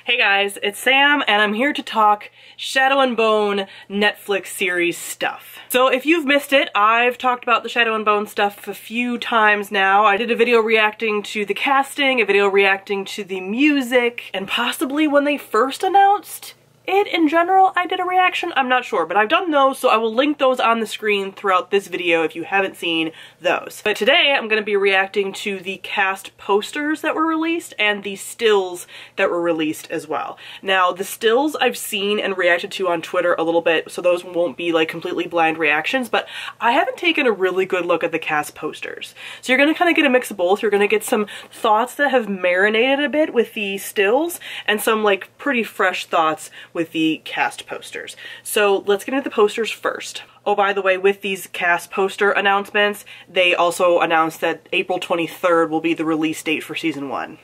Hey guys, it's Sam, and I'm here to talk Shadow and Bone Netflix series stuff. So if you've missed it, I've talked about the Shadow and Bone stuff a few times now. I did a video reacting to the casting, a video reacting to the music, and possibly when they first announced it in general, I did a reaction. I'm not sure, but I've done those, so I will link those on the screen throughout this video if you haven't seen those. But today I'm going to be reacting to the cast posters that were released and the stills that were released as well. Now, the stills I've seen and reacted to on Twitter a little bit, so those won't be like completely blind reactions, but I haven't taken a really good look at the cast posters. So you're going to kind of get a mix of both. You're going to get some thoughts that have marinated a bit with the stills and some like pretty fresh thoughts with the cast posters. So let's get into the posters first. Oh, by the way, with these cast poster announcements, they also announced that April 23rd will be the release date for season 1.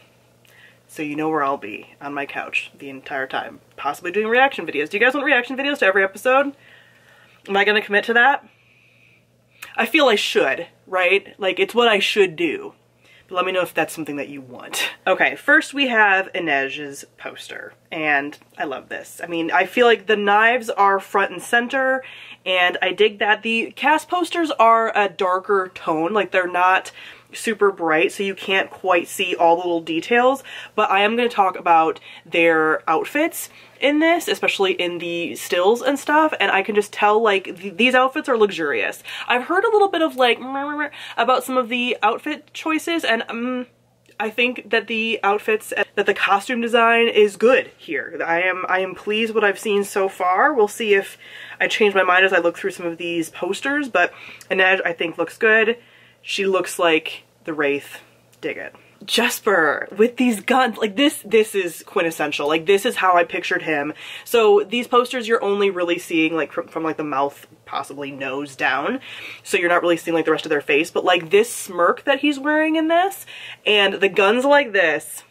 So you know where I'll be, on my couch the entire time, possibly doing reaction videos. Do you guys want reaction videos to every episode? Am I gonna commit to that? I feel I should, right? Like, it's what I should do. Let me know if that's something that you want. Okay, first we have Anez's poster, and I love this. I mean, I feel like the knives are front and center, and I dig that. The cast posters are a darker tone, like they're not super bright, so you can't quite see all the little details, but I am going to talk about their outfits in this, especially in the stills and stuff, and I can just tell like these outfits are luxurious. I've heard a little bit of like about some of the outfit choices, and I think that the outfits, that the costume design is good here. I am pleased what I've seen so far. We'll see if I change my mind as I look through some of these posters, but Anez I think looks good. She looks like the Wraith. Dig it. Jesper with these guns, like this is quintessential. Like, this is how I pictured him. So these posters you're only really seeing like from like the mouth, possibly nose down, so you're not really seeing like the rest of their face, but like this smirk that he's wearing in this and the guns like this,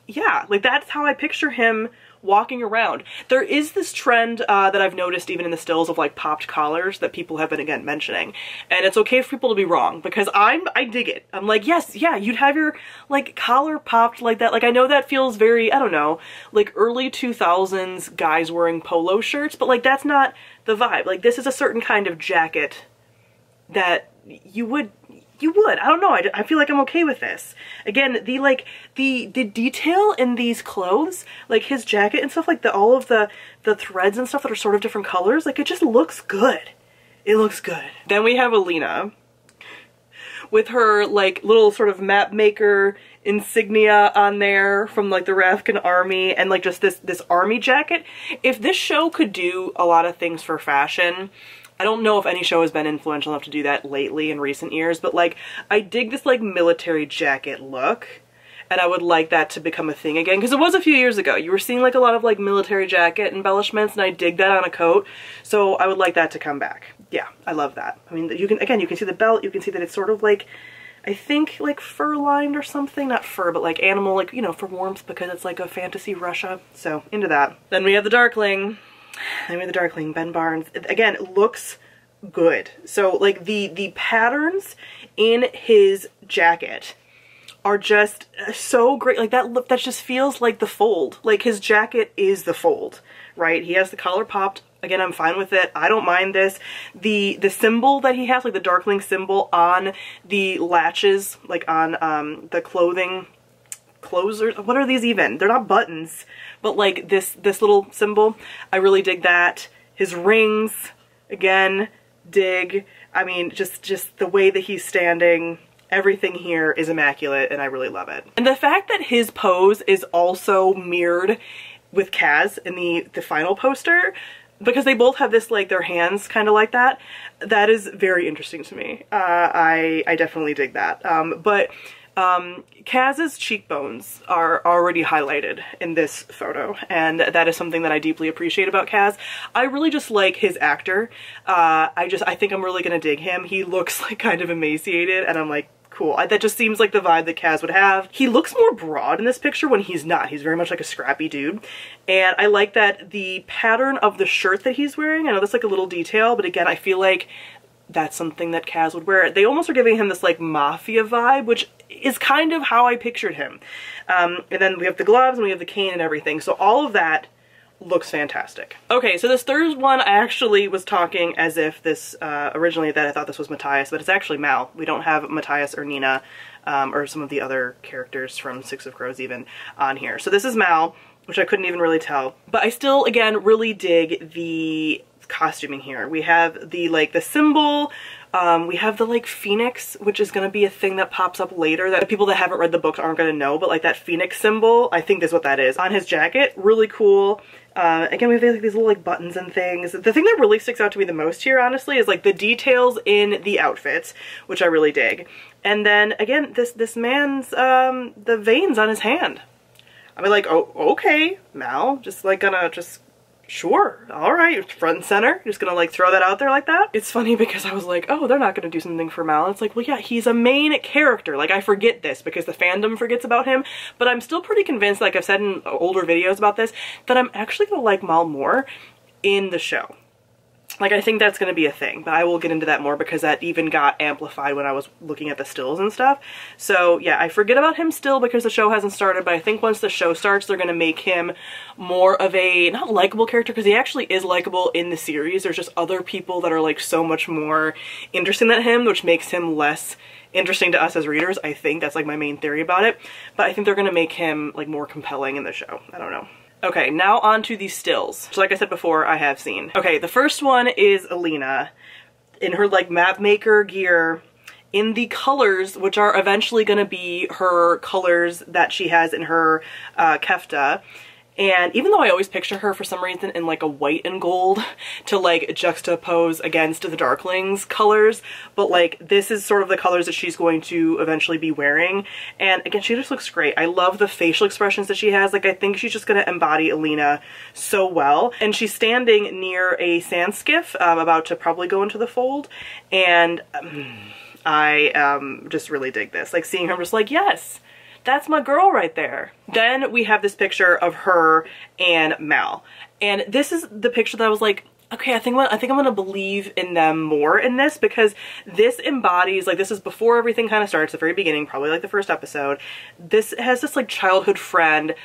yeah, like that's how I picture him walking around. There is this trend that I've noticed even in the stills of like popped collars that people have been again mentioning, and it's okay for people to be wrong because I dig it. I'm like, yes, yeah, you'd have your like collar popped like that. Like, I know that feels very, I don't know, like early 2000s guys wearing polo shirts, but like that's not the vibe. Like, this is a certain kind of jacket that you would, I don't know, I feel like I'm okay with this. Again, the detail in these clothes, like his jacket and stuff, like all of the threads and stuff that are sort of different colors, like it just looks good. It looks good. Then we have Alina with her like little sort of map maker insignia on there from like the Ravkan army, and like just this army jacket. If this show could do a lot of things for fashion, I don't know if any show has been influential enough to do that lately in recent years, but like I dig this like military jacket look, and I would like that to become a thing again, because it was a few years ago. You were seeing like a lot of like military jacket embellishments, and I dig that on a coat, so I would like that to come back. Yeah, I love that. I mean, you can see the belt, you can see that it's sort of like, I think like fur lined or something, not fur, but like animal, like, you know, for warmth, because it's like a fantasy Russia, so into that. Then we have the Darkling. Ben Barnes, again, looks good. So like the patterns in his jacket are just so great. Like that just feels like the fold. Like his jacket is the fold, right? He has the collar popped. Again, I'm fine with it. I don't mind this. The symbol that he has, like the Darkling symbol on the latches, like on the clothing closers, what are these even? They're not buttons, but like this little symbol, I really dig that. His rings, again, dig. I mean, just the way that he's standing, everything here is immaculate, and I really love it. And the fact that his pose is also mirrored with Kaz in the final poster, because they both have this, like, their hands kind of like that, that is very interesting to me. I definitely dig that. But Kaz's cheekbones are already highlighted in this photo, and that is something that I deeply appreciate about Kaz. I really just like his actor. I think I'm really gonna dig him. He looks like kind of emaciated, and I'm like, cool. That just seems like the vibe that Kaz would have. He looks more broad in this picture when he's not. He's very much like a scrappy dude. And I like that the pattern of the shirt that he's wearing, I know that's like a little detail, but again, I feel like that's something that Kaz would wear. They almost are giving him this like mafia vibe, which is kind of how I pictured him. And then we have the gloves and we have the cane and everything. So all of that looks fantastic. Okay, so this third one, I actually was talking as if this, originally that I thought this was Matthias, but it's actually Mal. We don't have Matthias or Nina, or some of the other characters from Six of Crows even on here. So this is Mal, which I couldn't even really tell. But I still, again, really dig the costuming here. We have the, like, the symbol, we have the, like, phoenix, which is gonna be a thing that pops up later that people that haven't read the book aren't gonna know, but like that phoenix symbol, I think is what that is on his jacket. Really cool. Again, we have like these little like buttons and things. The thing that really sticks out to me the most here, honestly, is like the details in the outfits, which I really dig. And then again, this man's, the veins on his hand. I mean, like, oh, okay, Mal, just like gonna just, sure, all right, front and center, just gonna like throw that out there like that. It's funny because I was like, oh, they're not gonna do something for Mal. It's like, well, yeah, he's a main character. Like, I forget this because the fandom forgets about him, but I'm still pretty convinced, like I've said in older videos about this, that I'm actually gonna like Mal more in the show. Like, I think that's gonna be a thing, but I will get into that more because that even got amplified when I was looking at the stills and stuff. So yeah, I forget about him still because the show hasn't started, but I think once the show starts, they're gonna make him more of a, not likable character, because he actually is likable in the series. There's just other people that are like so much more interesting than him, which makes him less interesting to us as readers. I think that's like my main theory about it, but I think they're gonna make him like more compelling in the show. I don't know. Okay, now on to these stills, which like I said before, I have seen. Okay, the first one is Alina in her like map maker gear in the colors, which are eventually gonna be her colors that she has in her kefta. And even though I always picture her for some reason in like a white and gold to like juxtapose against the Darkling's colors, but like this is sort of the colors that she's going to eventually be wearing. And again, she just looks great. I love the facial expressions that she has. Like, I think she's just gonna embody Alina so well. And she's standing near a sand skiff, about to probably go into the fold. And I just really dig this. Like, seeing her, I'm just like, yes, that's my girl right there. Then we have this picture of her and Mal. And this is the picture that I was like, okay, I think I'm gonna believe in them more in this, because this embodies, like, this is before everything kind of starts, the very beginning, probably like the first episode. This has this like childhood friend,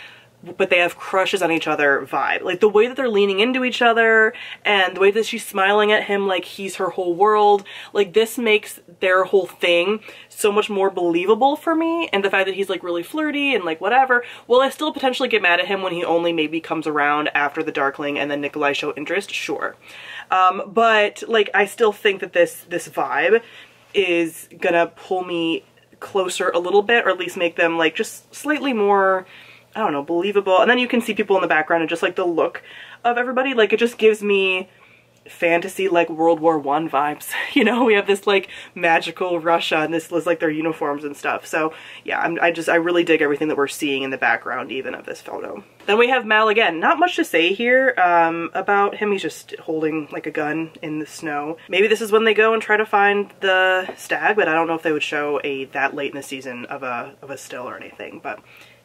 but they have crushes on each other vibe. Like, the way that they're leaning into each other and the way that she's smiling at him like he's her whole world, like, this makes their whole thing so much more believable for me. And the fact that he's like really flirty and like whatever, will I still potentially get mad at him when he only maybe comes around after the Darkling and then Nikolai show interest? Sure. But like, I still think that this vibe is gonna pull me closer a little bit, or at least make them like just slightly more, I don't know, believable. And then you can see people in the background and just like the look of everybody, like, it just gives me fantasy, like World War I vibes. You know, we have this like magical Russia and this was like their uniforms and stuff. So yeah, I really dig everything that we're seeing in the background even of this photo. Then we have Mal again. Not much to say here about him. He's just holding like a gun in the snow. Maybe this is when they go and try to find the stag, but I don't know if they would show that late in the season of a still or anything. But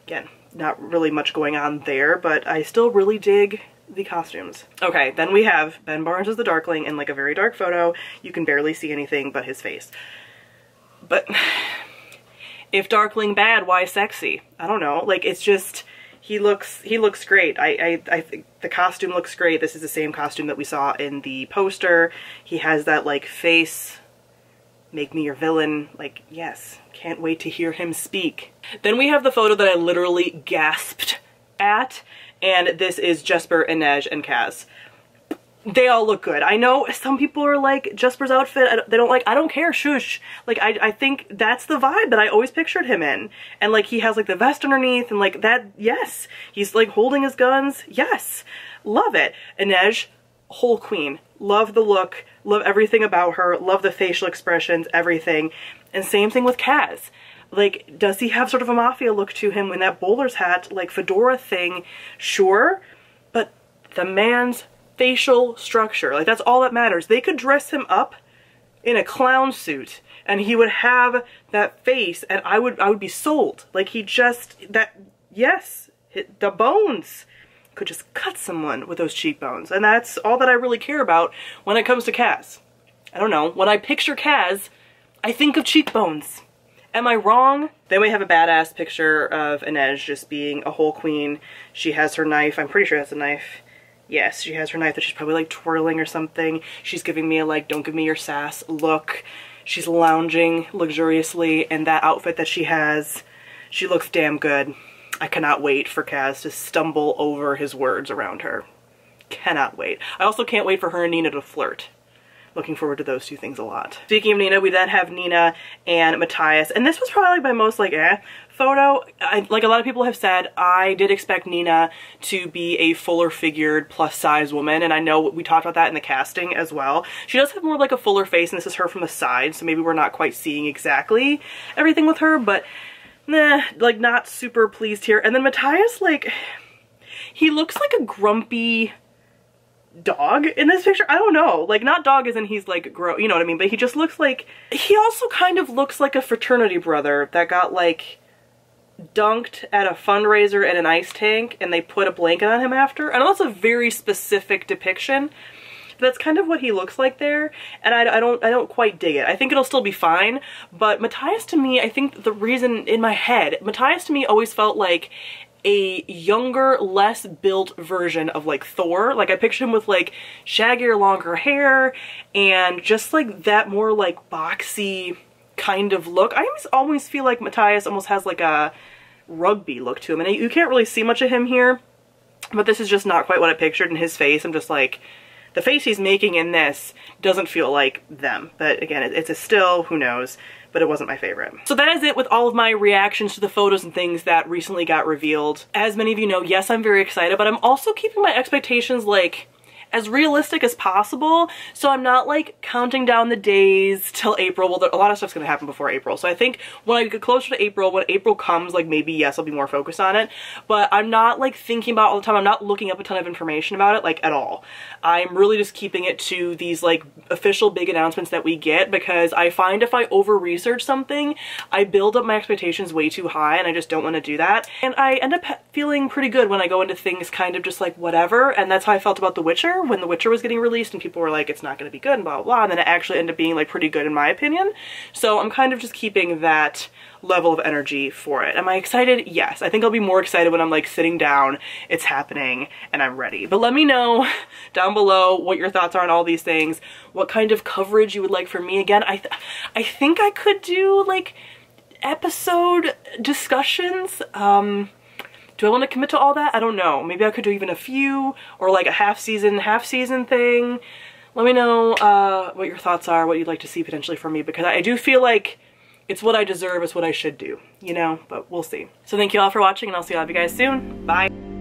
again, not really much going on there, but I still really dig the costumes. Okay, then we have Barnes Is the Darkling in like a very dark photo. You can barely see anything but his face. But if Darkling bad, why sexy? I don't know. Like, it's just, he looks great. I think the costume looks great. This is the same costume that we saw in the poster. He has that like face, make me your villain. Like, yes, can't wait to hear him speak. Then we have the photo that I literally gasped at, and this is Jesper, Anez, and Kaz. They all look good. I know some people are like, Jesper's outfit, they don't like, I don't care, shush. Like, I think that's the vibe that I always pictured him in. And like, he has like the vest underneath and like that, yes. He's like holding his guns, yes. Love it. Anez, whole queen. Love the look, love everything about her, love the facial expressions, everything. And same thing with Kaz. Like, does he have sort of a mafia look to him in that bowler's hat, like fedora thing? Sure, but the man's facial structure, like, that's all that matters. They could dress him up in a clown suit and he would have that face and I would be sold. Like, he just, yes, the bones could just cut someone with those cheekbones. And that's all that I really care about when it comes to Kaz. I don't know, when I picture Kaz, I think of cheekbones. Am I wrong? Then we have a badass picture of Anez just being a whole queen. She has her knife. I'm pretty sure that's a knife. Yes, she has her knife that she's probably like twirling or something. She's giving me a like, don't give me your sass look. She's lounging luxuriously, and that outfit that she has, she looks damn good. I cannot wait for Kaz to stumble over his words around her. Cannot wait. I also can't wait for her and Nina to flirt. Looking forward to those two things a lot. Speaking of Nina, we then have Nina and Matthias, and this was probably my most like photo. Like a lot of people have said, I did expect Nina to be a fuller figured plus size woman, and I know we talked about that in the casting as well. She does have more like a fuller face, and this is her from the side, so maybe we're not quite seeing exactly everything with her, but nah, like not super pleased here. And then Matthias, like, he looks like a grumpy dog in this picture. I don't know, like not dog as in he's like you know what I mean, but he just looks like, he also kind of looks like a fraternity brother that got like dunked at a fundraiser in an ice tank and they put a blanket on him after. I know that's a very specific depiction, but that's kind of what he looks like there, and I don't quite dig it. I think it'll still be fine, but Matthias to me, I think the reason in my head, Matthias to me always felt like a younger, less built version of like Thor. Like I picture him with like shaggier, longer hair and just like that more like boxy kind of look. I always feel like Matthias almost has like a rugby look to him, and you can't really see much of him here, but this is just not quite what I pictured in his face. I'm just like, the face he's making in this doesn't feel like them. But again, it's a still, who knows, but it wasn't my favorite. So that is it with all of my reactions to the photos and things that recently got revealed. As many of you know, yes, I'm very excited, but I'm also keeping my expectations like as realistic as possible, so I'm not like counting down the days till April. Well, a lot of stuff's gonna happen before April, so I think when I get closer to April, when April comes, like maybe yes, I'll be more focused on it, but I'm not like thinking about it all the time. I'm not looking up a ton of information about it, like at all. I'm really just keeping it to these like official big announcements that we get, because I find if I over-research something, I build up my expectations way too high, and I just don't want to do that. And I end up feeling pretty good when I go into things kind of just like whatever, and that's how I felt about The Witcher when The Witcher was getting released and people were like, it's not going to be good and blah, blah, blah, and then it actually ended up being like pretty good in my opinion. So I'm kind of just keeping that level of energy for it. Am I excited? Yes. I think I'll be more excited when I'm like sitting down, it's happening, and I'm ready. But let me know down below what your thoughts are on all these things, what kind of coverage you would like from me. Again, I think I could do like episode discussions. Do I want to commit to all that? I don't know. Maybe I could do even a few, or like a half season thing. Let me know what your thoughts are, what you'd like to see potentially from me, because I do feel like it's what I deserve, it's what I should do, you know, but we'll see. So thank you all for watching, and I'll see all of you guys soon. Bye.